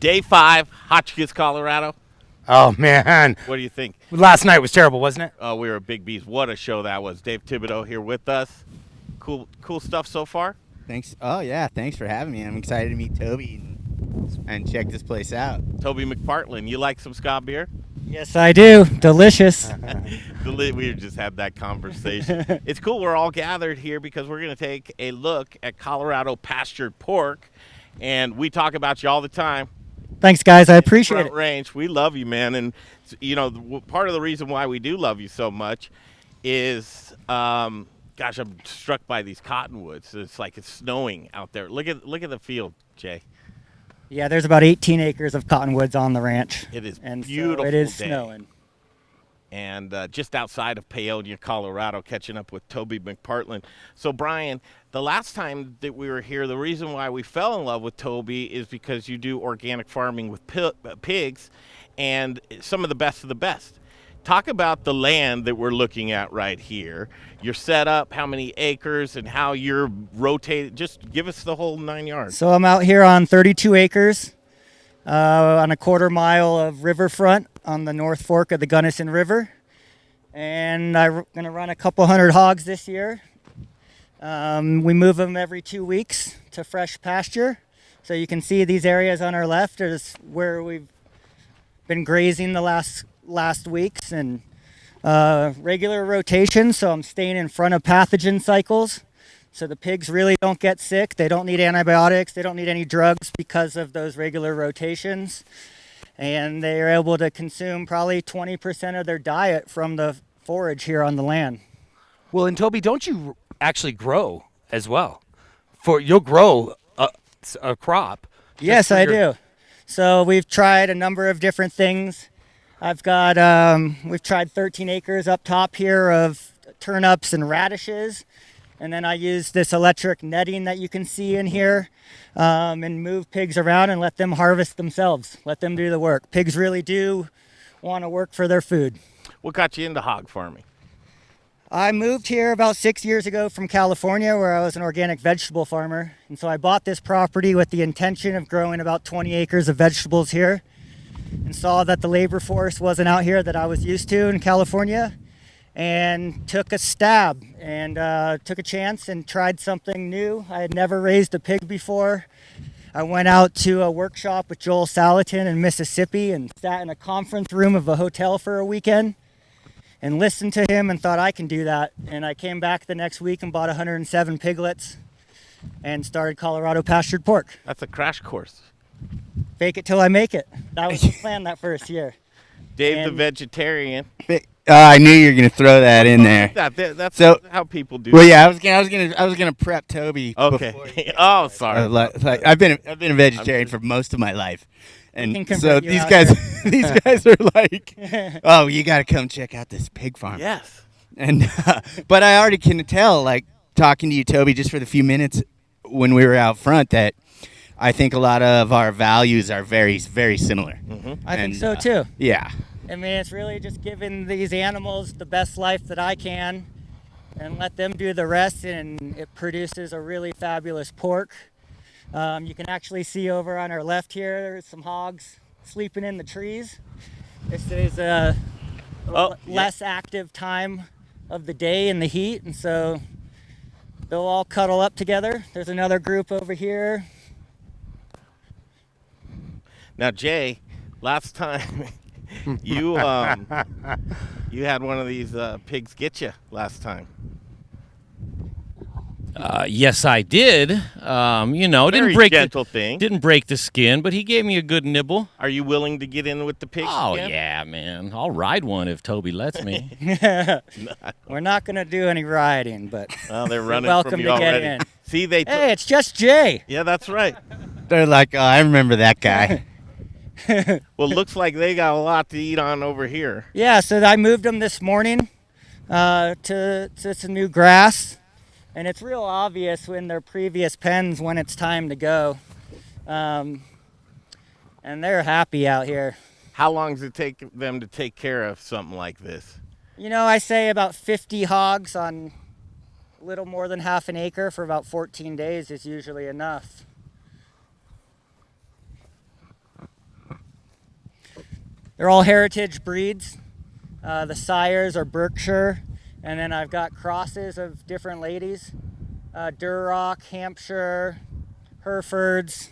Day 5, Hotchkiss, Colorado. Oh, man. What do you think? Last night was terrible, wasn't it? Oh, we were Big B's. What a show that was. Dave Thibodeau here with us. Cool stuff so far? Thanks. Oh, yeah. Thanks for having me. I'm excited to meet Toby and check this place out. Toby McPartland, you like some ska beer? Yes, I do. Delicious. We just had that conversation. It's cool. We're all gathered here because we're going to take a look at Colorado Pastured Pork. And we talk about you all the time. Thanks, guys. I appreciate Front it. Range. We love you, man. And, you know, part of the reason why we do love you so much is, gosh, I'm struck by these cottonwoods. It's like it's snowing out there. Look at the field, Jay. Yeah, there's about 18 acres of cottonwoods on the ranch. It is and beautiful. So it is day. snowing. And just outside of Paonia, Colorado, catching up with Toby McPartland. So, Brian, the last time that we were here, the reason why we fell in love with Toby is because you do organic farming with pigs and some of the best. Talk about the land that we're looking at right here, your setup, how many acres, and how you're rotated. Just give us the whole 9 yards. So I'm out here on 32 acres on a quarter mile of riverfront on the North Fork of the Gunnison River. And I'm going to run a couple hundred hogs this year. We move them every 2 weeks to fresh pasture. So you can see these areas on our left is where we've been grazing the last weeks, and regular rotation. So I'm staying in front of pathogen cycles. So the pigs really don't get sick. They don't need antibiotics. They don't need any drugs because of those regular rotations. And they are able to consume probably 20% of their diet from the forage here on the land. Well, and Toby, don't you actually grow as well? You'll grow a crop. Yes, I do. So we've tried a number of different things. We've tried 13 acres up top here of turnips and radishes. And then I use this electric netting that you can see in here and move pigs around and let them harvest themselves. Let them do the work. Pigs really do want to work for their food. What got you into hog farming? I moved here about 6 years ago from California, where I was an organic vegetable farmer. And so I bought this property with the intention of growing about 20 acres of vegetables here, and saw that the labor force wasn't out here that I was used to in California, and took a stab and took a chance and tried something new. I had never raised a pig before. I went out to a workshop with Joel Salatin in Mississippi and sat in a conference room of a hotel for a weekend and listened to him and thought, I can do that. And I came back the next week and bought 107 piglets and started Colorado Pastured Pork. That's a crash course. Fake it till I make it. That was the plan that first year. Dave the vegetarian. I knew you were gonna throw that in there. That's So- how people do. Well, yeah, I was gonna prep Toby. Okay. before you- Oh, sorry. like I've been a vegetarian for most of my life, can and convert so you these out guys these guys are like, oh, you got to come check out this pig farm. Yes. And but I already can tell, like talking to you, Toby, just for the few minutes when we were out front, that I think a lot of our values are very, very similar. Mm-hmm. I think so too. Yeah. I mean, it's really just giving these animals the best life that I can and let them do the rest, and it produces a really fabulous pork. You can actually see over on our left here, there's some hogs sleeping in the trees. This is a less active time of the day in the heat, and so they'll all cuddle up together. There's another group over here. Now, Jay, last time you had one of these pigs get you last time. Yes, I did. Very gentle thing. Didn't break the skin, but he gave me a good nibble. Are you willing to get in with the pigs? Oh again? yeah, man. I'll ride one if Toby lets me. We're not going to do any riding, but Well, they're running welcome from you to get already. in. See, they. Hey, it's just Jay. Yeah, that's right. They're like, oh, I remember that guy. Well, looks like they got a lot to eat on over here. Yeah, so I moved them this morning to some new grass. And it's real obvious in their previous pens when it's time to go. And they're happy out here. How long does it take them to take care of something like this? You know, I say about 50 hogs on a little more than half an acre for about 14 days is usually enough. They're all heritage breeds. The sires are Berkshire, and then I've got crosses of different ladies. Duroc, Hampshire, Herefords,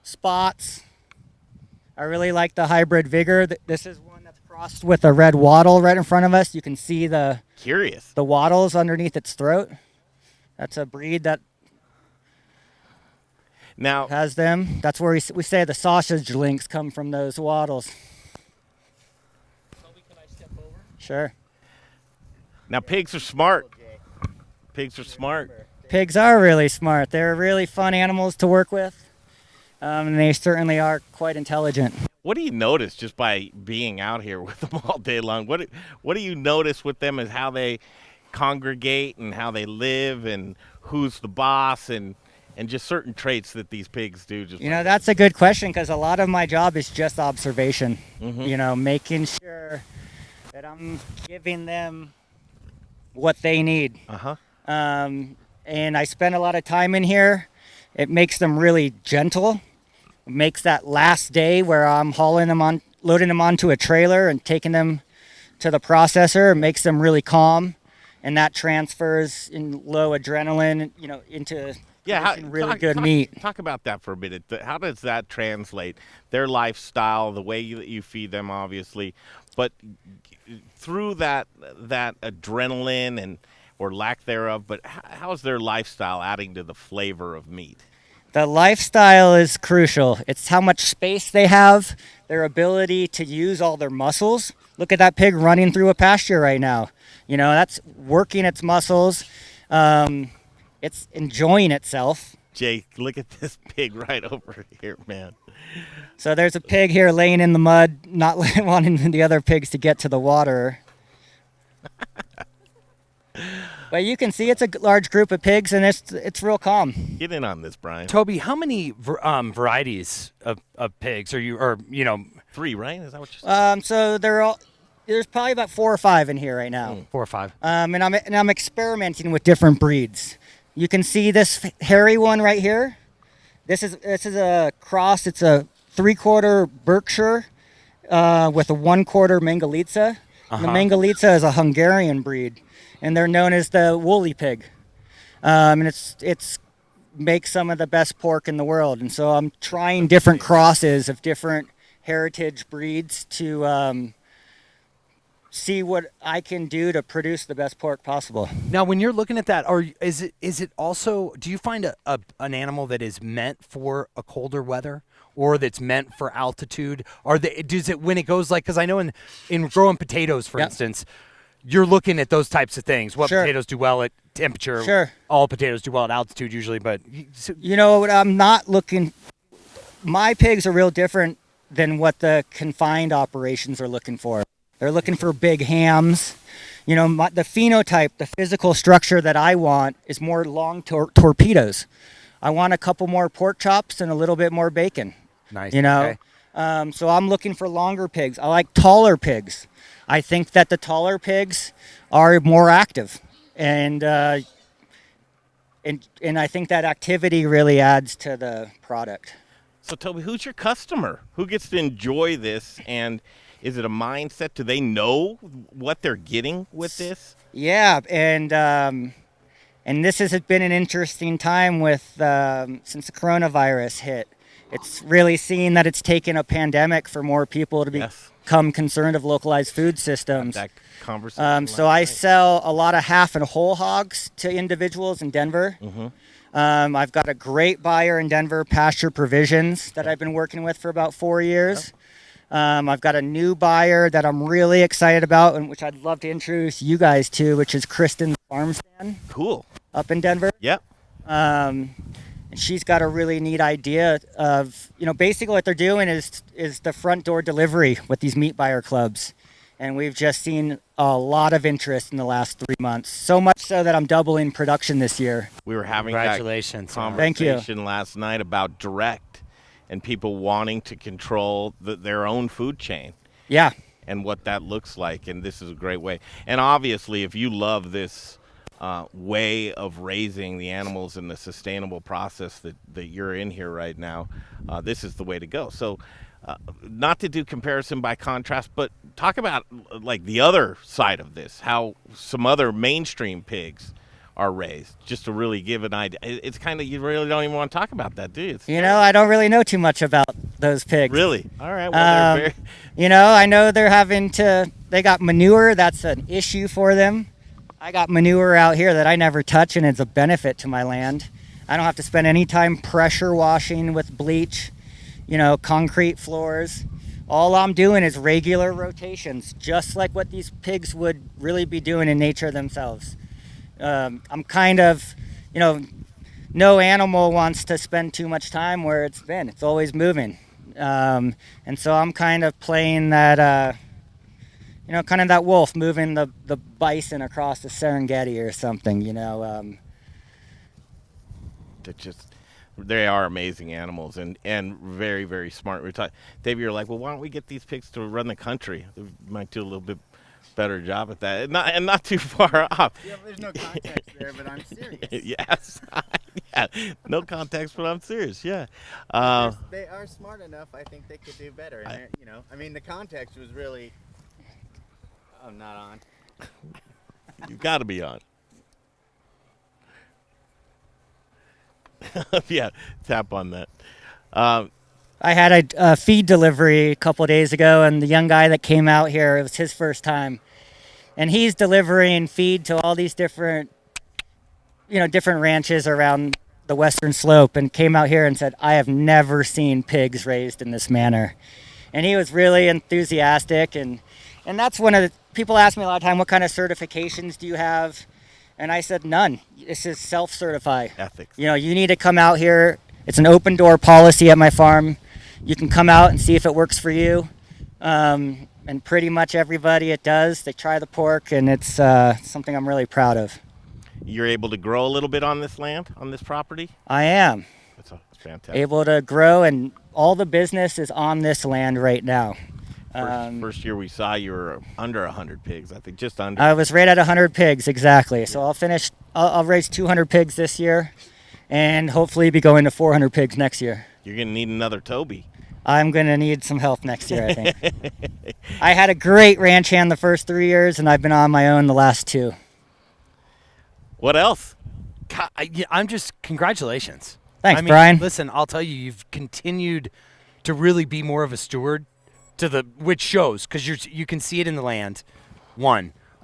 Spots. I really like the hybrid Vigor. This is one that's crossed with a red wattle right in front of us. You can see the wattles underneath its throat. That's a breed that Now has them. That's where we say the sausage links come from those wattles. Toby, can I step over? Sure. Now pigs are smart. Pigs are smart. Pigs are really smart. They're really fun animals to work with. And they certainly are quite intelligent. What do you notice just by being out here with them all day long? What do you notice with them is how they congregate and how they live and who's the boss and just certain traits that these pigs do? Just That's a good question because a lot of my job is just observation. Making sure that I'm giving them what they need. And I spend a lot of time in here. It makes them really gentle. It makes that last day where I'm loading them onto a trailer and taking them to the processor. It makes them really calm, and that transfers in low adrenaline, into really good meat. Talk about that for a minute. How does that translate? Their lifestyle, the way you feed them, obviously, but through that adrenaline or lack thereof. But how is their lifestyle adding to the flavor of meat? The lifestyle is crucial. It's how much space they have, their ability to use all their muscles. Look at that pig running through a pasture right now. That's working its muscles. It's enjoying itself. Jake, look at this pig right over here, man. So there's a pig here laying in the mud, not wanting the other pigs to get to the water. But you can see it's a large group of pigs, and it's real calm. Get in on this, Brian. Toby, how many varieties of pigs are you, 3, right? Is that what you said? So there's probably about 4 or 5 in here right now. 4 or 5. And I'm experimenting with different breeds. You can see this hairy one right here. This is a cross. It's a 3/4 Berkshire with a 1/4 Mangalitsa. The Mangalitsa is a Hungarian breed, and they're known as the woolly pig. And it's makes some of the best pork in the world. And so I'm trying different crosses of different heritage breeds to see what I can do to produce the best pork possible. Now, when you're looking at that, is it also? Do you find an animal that is meant for a colder weather, or that's meant for altitude? Does it when it goes because I know in growing potatoes, for instance, you're looking at those types of things. What potatoes do well at temperature? Sure. All potatoes do well at altitude usually, but I'm not looking. My pigs are real different than what the confined operations are looking for. They're looking for big hams. The phenotype, the physical structure that I want is more long torpedoes. I want a couple more pork chops and a little bit more bacon. Nice. Okay. So I'm looking for longer pigs. I like taller pigs. I think that the taller pigs are more active, and I think that activity really adds to the product. So, Toby, who's your customer? Who gets to enjoy this? And is it a mindset? Do they know what they're getting with this? Yeah, and this has been an interesting time with since the coronavirus hit. It's really seen that it's taken a pandemic for more people to become concerned of localized food systems. That conversation. So I sell a lot of half and whole hogs to individuals in Denver. I've got a great buyer in Denver, Pastured Provisions, that I've been working with for about 4 years. I've got a new buyer that I'm really excited about, and which I'd love to introduce you guys to, which is Kristen's Farm Stand. Cool. Up in Denver. Yep. And she's got a really neat idea of, basically what they're doing is the front door delivery with these meat buyer clubs. And we've just seen a lot of interest in the last 3 months. So much so that I'm doubling production this year. We were having that Congratulations. conversation last night about direct and people wanting to control their own food chain. Yeah. And what that looks like. And this is a great way. And obviously, if you love this way of raising the animals and the sustainable process that you're in here right now, this is the way to go. So not to do comparison by contrast, but talk about like the other side of this, how some other mainstream pigs are raised, just to really give an idea. It's kind of, you really don't even want to talk about that, do you? You know, I don't really know too much about those pigs. Really? All right. Well, they're very... You know, I know they got manure. That's an issue for them. I got manure out here that I never touch, and it's a benefit to my land. I don't have to spend any time pressure washing with bleach, you know, concrete floors. All I'm doing is regular rotations, just like what these pigs would really be doing in nature themselves. I'm kind of, you know, no animal wants to spend too much time where it's been. It's always moving. And so I'm kind of playing that, you know, kind of that wolf moving the bison across the Serengeti or something, you know. They are amazing animals and very, very smart. Dave, you're like, well, why don't we get these pigs to run the country? They might do a little bit better job at that, and not too far off. Yeah, there's no context there, but I'm serious. Yes, yeah, no context, but I'm serious. Yeah, they are smart enough. I think they could do better. And you know, I mean, the context was really. I'm not on. You've got to be on. Yeah, tap on that. I had a feed delivery a couple of days ago, and the young guy that came out here, it was his first time. And he's delivering feed to all these different ranches around the western slope, and came out here and said, I have never seen pigs raised in this manner. And he was really enthusiastic, and that's one of the people ask me a lot of time, what kind of certifications do you have? And I said, none. This is self-certify. Ethics. You know, you need to come out here. It's an open door policy at my farm. You can come out and see if it works for you. And pretty much everybody it does. They try the pork, and it's something I'm really proud of. You're able to grow a little bit on this land, on this property? I am. That's fantastic. Able to grow, and all the business is on this land right now. First year we saw you were under 100 pigs, I think, just under. I was right at 100 pigs, exactly. So I'll raise 200 pigs this year, and hopefully be going to 400 pigs next year. You're going to need another Toby. I'm going to need some help next year, I think. I had a great ranch hand the first 3 years, and I've been on my own the last 2. What else? God, I'm just, congratulations. Thanks, Brian. Listen, I'll tell you, you've continued to really be more of a steward which shows, because you can see it in the land.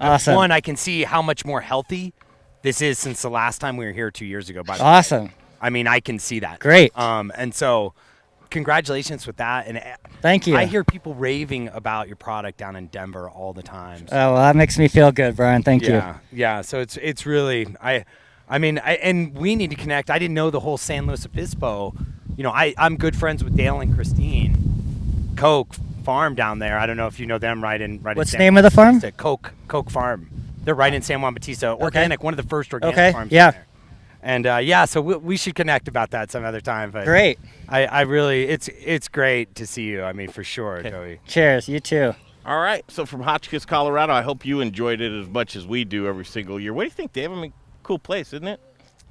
Awesome. One, I can see how much more healthy this is since the last time we were here 2 years ago. By the way. Awesome. I mean, I can see that. Great. And so, congratulations with that. And thank you. I hear people raving about your product down in Denver all the time. So. Oh, well, that makes me feel good, Brian. Thank you. Yeah. So it's really and we need to connect. I didn't know the whole San Luis Obispo. You know, I'm good friends with Dale and Christine Koch farm down there. I don't know if you know them. What's the name of the farm? Koch Farm. They're right in San Juan Bautista. Organic, one of the first organic farms. Yeah. And so we should connect about that some other time. But great. I really, it's great to see you. I mean, for sure, Toby. Cheers. You too. All right. So from Hotchkiss, Colorado, I hope you enjoyed it as much as we do every single year. What do you think, Dave? I mean, cool place, isn't it?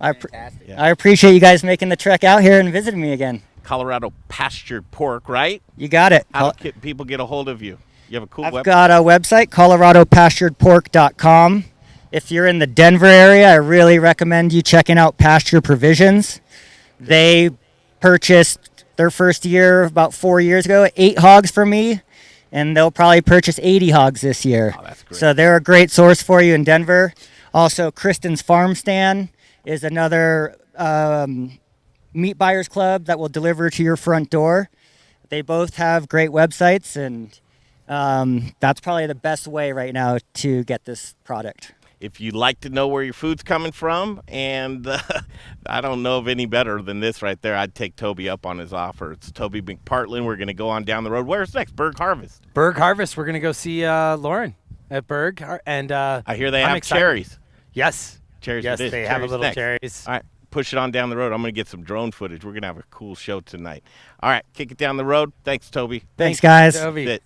I appreciate you guys making the trek out here and visiting me again. Colorado Pastured Pork, right? You got it. How can people get a hold of you? You have a cool website? I've got a website, coloradopasturedpork.com. If you're in the Denver area, I really recommend you checking out Pasture Provisions. They purchased their first year about 4 years ago, 8 hogs from me, and they'll probably purchase 80 hogs this year. Oh, that's great. So they're a great source for you in Denver. Also, Kristen's Farm Stand is another meat buyers club that will deliver to your front door. They both have great websites, and that's probably the best way right now to get this product. If you'd like to know where your food's coming from, and I don't know of any better than this right there, I'd take Toby up on his offer. It's Toby McPartland. We're going to go on down the road. Where's next? Berg Harvest. Berg Harvest. We're going to go see Lauren at Berg. And I hear they have cherries. Yes. Cherries. Yes, they have a little next. cherries. All right. Push it on down the road. I'm going to get some drone footage. We're going to have a cool show tonight. All right. Kick it down the road. Thanks, Toby. Thanks guys. Toby.